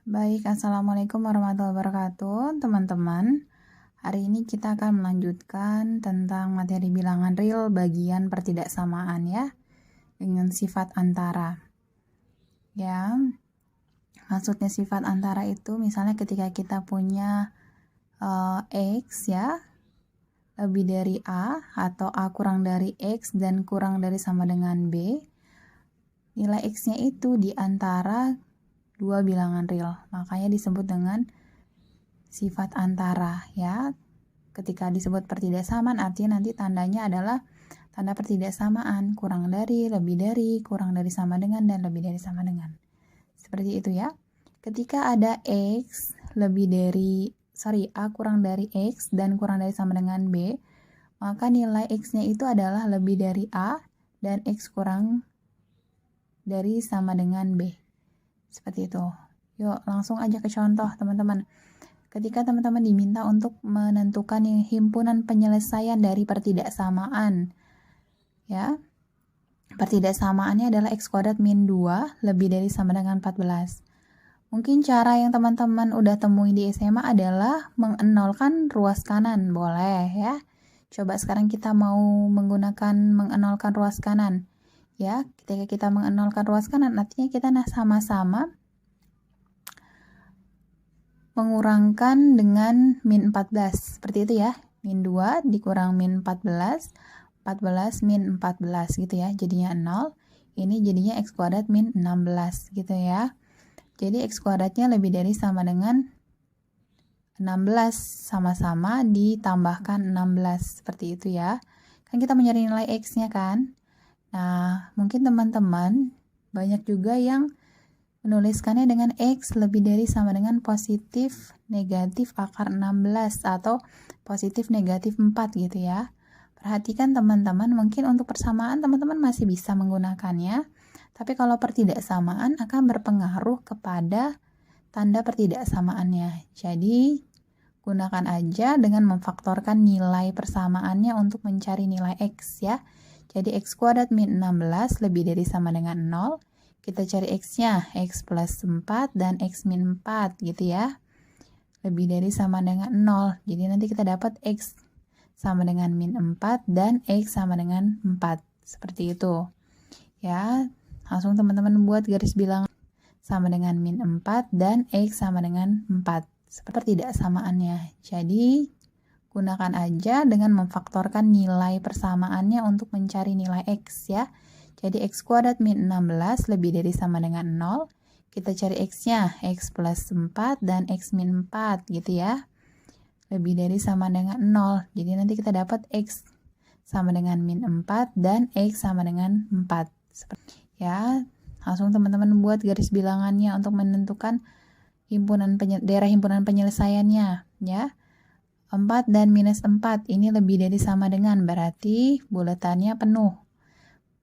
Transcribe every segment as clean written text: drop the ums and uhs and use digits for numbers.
Baik, Assalamualaikum warahmatullahi wabarakatuh, teman-teman. Hari ini kita akan melanjutkan tentang materi bilangan real bagian pertidaksamaan ya, dengan sifat antara. Ya, maksudnya sifat antara itu misalnya ketika kita punya X ya, lebih dari A atau A kurang dari X dan kurang dari sama dengan B, nilai X-nya itu di antara dua bilangan real, makanya disebut dengan sifat antara ya. Ketika disebut pertidaksamaan artinya nanti tandanya adalah tanda pertidaksamaan, kurang dari, lebih dari, kurang dari sama dengan, dan lebih dari sama dengan. Seperti itu ya. Ketika ada X lebih dari A kurang dari X dan kurang dari sama dengan B, maka nilai X-nya itu adalah lebih dari A dan X kurang dari sama dengan B. Seperti itu. Yuk langsung aja ke contoh teman-teman. Ketika teman-teman diminta untuk menentukan himpunan penyelesaian dari pertidaksamaan, ya, pertidaksamaannya adalah X kuadrat min 2 lebih dari sama dengan 14. Mungkin cara yang teman-teman udah temui di SMA adalah mengenolkan ruas kanan, boleh ya. Coba sekarang kita mau menggunakan mengenolkan ruas kanan. Ya, ketika kita mengenolkan ruas kanan, artinya kita sama-sama mengurangkan dengan min 14, seperti itu ya. Min 2 dikurang min 14, 14 min 14 gitu ya, jadinya 0. Ini jadinya X kuadrat min 16 gitu ya. Jadi X kuadratnya lebih dari sama dengan 16, sama-sama ditambahkan 16, seperti itu ya. Kan kita mencari nilai X-nya kan. Nah, mungkin teman-teman banyak juga yang menuliskannya dengan X lebih dari sama dengan positif negatif akar 16 atau positif negatif 4 gitu ya. Perhatikan teman-teman, mungkin untuk persamaan teman-teman masih bisa menggunakannya, tapi kalau pertidaksamaan akan berpengaruh kepada tanda pertidaksamaannya. Jadi gunakan aja dengan memfaktorkan nilai persamaannya untuk mencari nilai X ya. Jadi X kuadrat min 16 lebih dari sama dengan 0. Kita cari X-nya, X plus 4 dan X min 4 gitu ya. Lebih dari sama dengan 0. Jadi nanti kita dapat X sama dengan min 4 dan X sama dengan 4. Seperti itu. Ya, langsung teman-teman buat garis bilangan sama dengan min 4 dan X sama dengan 4. Seperti tidak samaannya. Jadi, gunakan aja dengan memfaktorkan nilai persamaannya untuk mencari nilai X ya. Jadi X kuadrat min 16 lebih dari sama dengan 0. Kita cari X-nya, X plus 4 dan X min 4 gitu ya. Lebih dari sama dengan 0. Jadi nanti kita dapat X sama dengan min 4 dan X sama dengan 4. Ya, langsung teman-teman buat garis bilangannya untuk menentukan daerah himpunan penyelesaiannya ya. 4 dan minus 4 ini lebih dari sama dengan, berarti bulatannya penuh.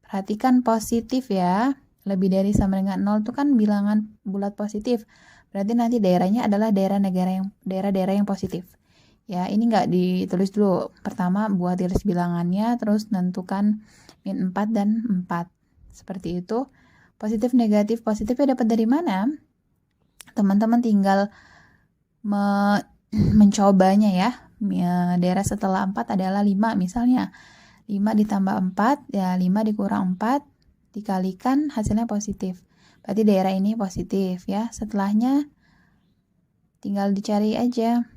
Perhatikan positif ya, lebih dari sama dengan 0 itu kan bilangan bulat positif. Berarti nanti daerahnya adalah daerah-daerah yang positif. Ya, ini nggak ditulis dulu. Pertama buat garis bilangannya, terus tentukan min 4 dan 4. Seperti itu. Positif, negatif, positifnya dapat dari mana? Teman-teman tinggal mencobanya ya. Daerah setelah 4 adalah 5 misalnya. 5 ditambah 4, ya 5 dikurang 4, dikalikan hasilnya positif. Berarti daerah ini positif ya. Setelahnya tinggal dicari aja.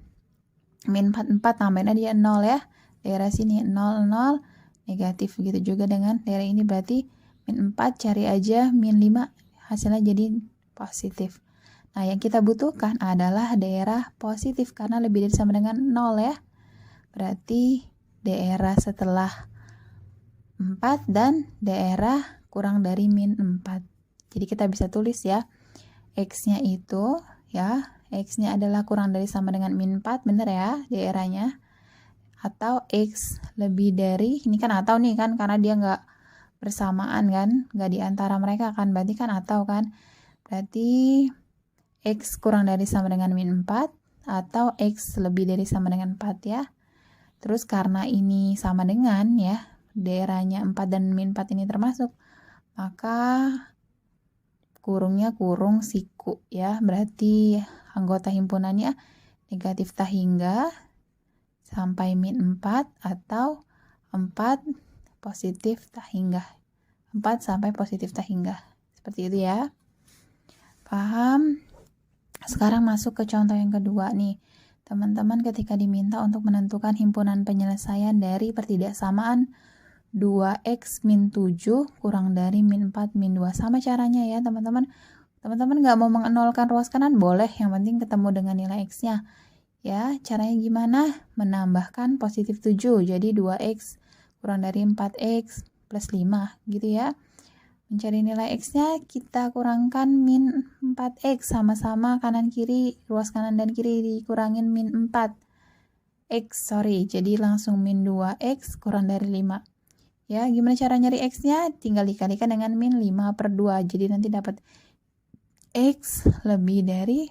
Min 4, 4 tambahin aja 0 ya. Daerah sini 0, 0, negatif. Begitu juga dengan daerah ini, berarti min 4 cari aja min 5, hasilnya jadi positif. Nah, yang kita butuhkan adalah daerah positif karena lebih dari sama dengan 0 ya. Berarti daerah setelah 4 dan daerah kurang dari min 4. Jadi kita bisa tulis ya, X-nya itu ya, X-nya adalah kurang dari sama dengan min 4, bener ya daerahnya. Atau X lebih dari, ini kan atau nih kan, karena dia nggak bersamaan kan, nggak di antara mereka kan, berarti kan atau kan. Berarti X kurang dari sama dengan min 4 atau X lebih dari sama dengan 4 ya. Terus karena ini sama dengan ya, daerahnya 4 dan min 4 ini termasuk, maka kurungnya kurung siku ya, berarti anggota himpunannya negatif tak hingga sampai min 4 atau 4 positif tak hingga. 4 sampai positif tak hingga. Seperti itu ya. Paham? Sekarang masuk ke contoh yang kedua nih. Teman-teman ketika diminta untuk menentukan himpunan penyelesaian dari pertidaksamaan 2x min 7 kurang dari min 4 min 2. Sama caranya ya teman-teman. Teman-teman nggak mau mengenolkan ruas kanan boleh, yang penting ketemu dengan nilai x-nya. Ya, caranya gimana? Menambahkan positif 7, jadi 2x kurang dari 4x plus 5 gitu ya. Mencari nilai x-nya kita kurangkan min 4x, sama-sama kanan kiri, ruas kanan dan kiri dikurangin min 4x, jadi langsung min 2x kurang dari 5. Ya, gimana cara nyari x-nya? Tinggal dikalikan dengan min 5/2, jadi nanti dapat x lebih dari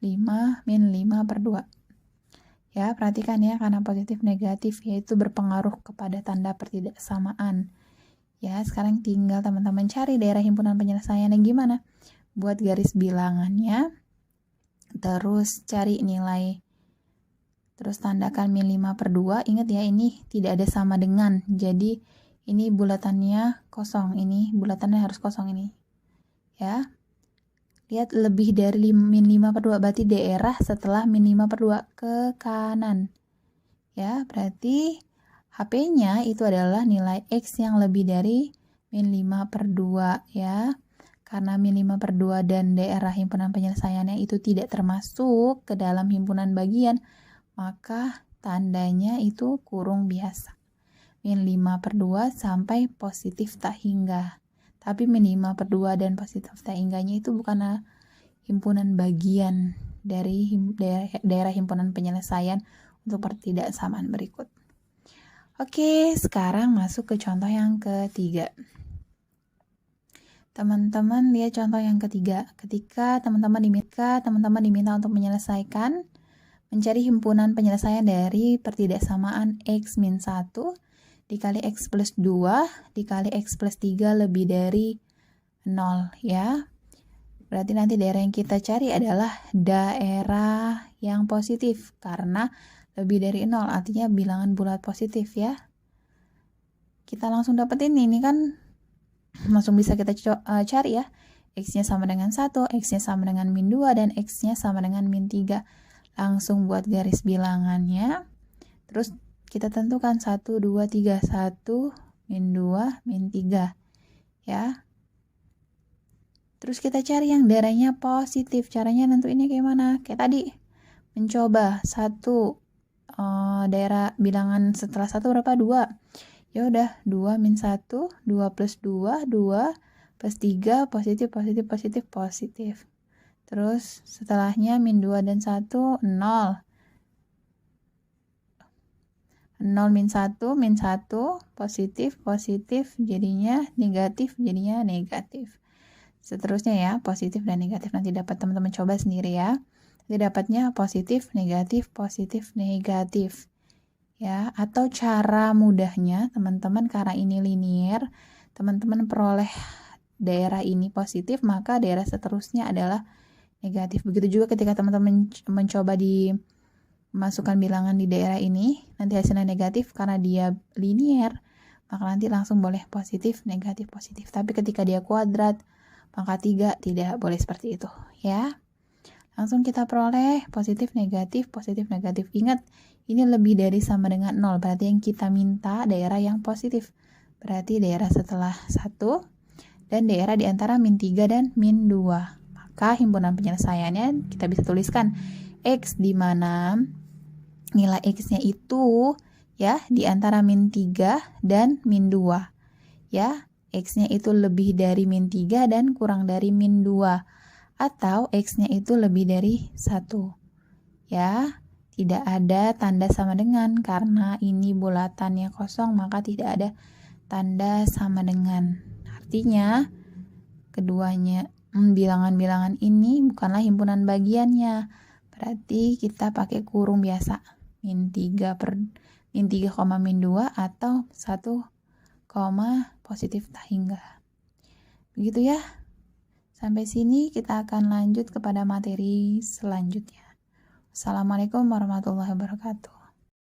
5 min 5/2. Ya, perhatikan ya, karena positif negatif yaitu berpengaruh kepada tanda pertidaksamaan. Ya, sekarang tinggal teman-teman cari daerah himpunan penyelesaiannya gimana. Buat garis bilangannya, terus cari nilai, terus tandakan min 5/2. Ingat ya, ini tidak ada sama dengan, jadi ini bulatannya kosong, ini bulatannya harus kosong ini. Ya, lihat lebih dari min 5/2, berarti daerah setelah min 5/2 ke kanan. Ya, berarti HP-nya itu adalah nilai X yang lebih dari min 5/2 ya. Karena min 5/2 dan daerah himpunan penyelesaiannya itu tidak termasuk ke dalam himpunan bagian, maka tandanya itu kurung biasa. Min 5/2 sampai positif tak hingga. Tapi min 5/2 dan positif tak hingganya itu bukan himpunan bagian dari daerah himpunan penyelesaian untuk pertidaksamaan berikut. Oke, sekarang masuk ke contoh yang ketiga. Teman-teman lihat contoh yang ketiga. Ketika teman-teman diminta untuk menyelesaikan, mencari himpunan penyelesaian dari pertidaksamaan x min 1 dikali x plus 2 dikali x plus 3 lebih dari 0 ya. Berarti nanti daerah yang kita cari adalah daerah yang positif karena lebih dari 0, artinya bilangan bulat positif ya. Kita langsung dapetin ini kan, langsung bisa kita cari ya. X-nya sama dengan 1, X-nya sama dengan min 2, dan X-nya sama dengan min 3. Langsung buat garis bilangannya. Terus kita tentukan 1, 2, 3. 1, min 2, min 3. Ya. Terus kita cari yang daerahnya positif. Caranya nentuinnya gimana? Kayak tadi. Mencoba 1, daerah bilangan setelah 1 berapa? 2. Ya udah, 2 min 1, 2 plus 2, 2 plus 3, positif, positif, positif, positif. Terus setelahnya min 2 dan 1, 0. 0 min 1, positif, positif, jadinya negatif, Seterusnya ya, positif dan negatif. Nanti dapat teman-teman coba sendiri ya. Nanti dapatnya positif, negatif, negatif. Ya, atau cara mudahnya teman-teman, karena ini linear, teman-teman peroleh daerah ini positif, maka daerah seterusnya adalah negatif. Begitu juga ketika teman-teman mencoba masukkan bilangan di daerah ini, nanti hasilnya negatif karena dia linear, maka nanti langsung boleh positif, negatif, positif. Tapi ketika dia kuadrat, pangkat 3 tidak boleh seperti itu ya. Langsung kita peroleh positif, negatif, positif, negatif. Ingat, ini lebih dari sama dengan 0, berarti yang kita minta daerah yang positif. Berarti daerah setelah 1 dan daerah di antara min 3 dan min 2. Maka himpunan penyelesaiannya kita bisa tuliskan X, di mana nilai X-nya itu ya di antara min 3 dan min 2. Ya, X-nya itu lebih dari min 3 dan kurang dari min 2. Atau X-nya itu lebih dari 1. Ya, tidak ada tanda sama dengan, karena ini bulatannya kosong, maka tidak ada tanda sama dengan. Artinya, keduanya bilangan-bilangan ini bukanlah himpunan bagiannya. Berarti kita pakai kurung biasa. Min 3, min 2 atau 1, positif tak hingga. Begitu ya. Sampai sini kita akan lanjut kepada materi selanjutnya. Assalamualaikum warahmatullahi wabarakatuh.